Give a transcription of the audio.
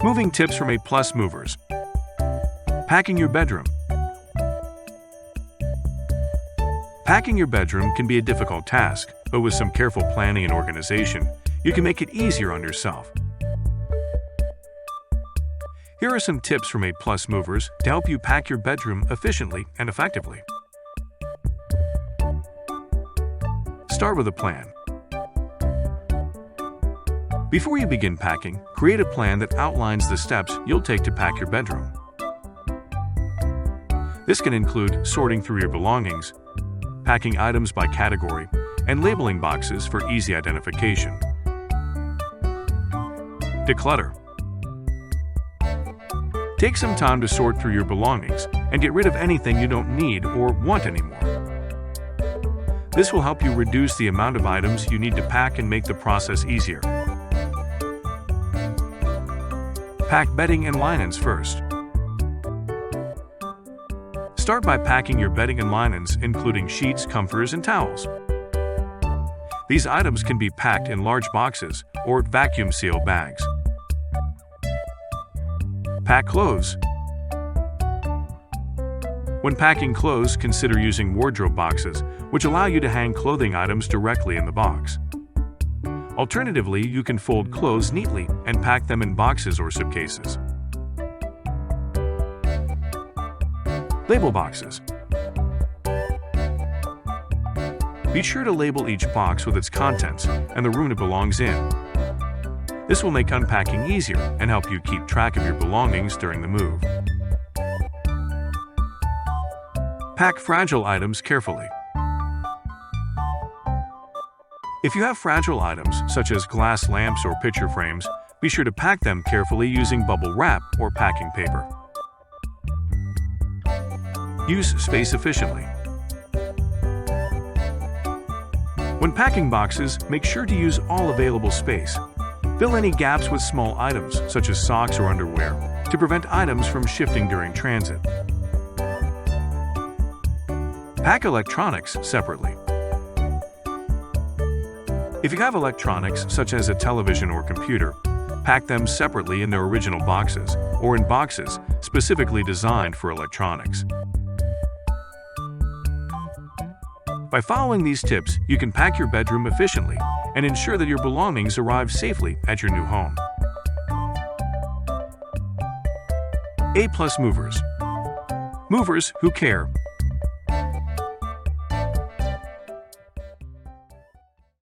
Moving tips from A+ movers. Packing your bedroom. Packing your bedroom can be a difficult task, but with some careful planning and organization, you can make it easier on yourself. Here are some tips from A+ movers to help you pack your bedroom efficiently and effectively. Start with a plan. Before you begin packing, create a plan that outlines the steps you'll take to pack your bedroom. This can include sorting through your belongings, packing items by category, and labeling boxes for easy identification. Declutter. Take some time to sort through your belongings and get rid of anything you don't need or want anymore. This will help you reduce the amount of items you need to pack and make the process easier. Pack bedding and linens first. Start by packing your bedding and linens, including sheets, comforters, and towels. These items can be packed in large boxes or vacuum-sealed bags. Pack clothes. When packing clothes, consider using wardrobe boxes, which allow you to hang clothing items directly in the box. Alternatively, you can fold clothes neatly and pack them in boxes or suitcases. Label boxes. Be sure to label each box with its contents and the room it belongs in. This will make unpacking easier and help you keep track of your belongings during the move. Pack fragile items carefully. If you have fragile items, such as glass lamps or picture frames, be sure to pack them carefully using bubble wrap or packing paper. Use space efficiently. When packing boxes, make sure to use all available space. Fill any gaps with small items, such as socks or underwear, to prevent items from shifting during transit. Pack electronics separately. If you have electronics, such as a television or computer, pack them separately in their original boxes or in boxes specifically designed for electronics. By following these tips, you can pack your bedroom efficiently and ensure that your belongings arrive safely at your new home. A+ movers. Movers who care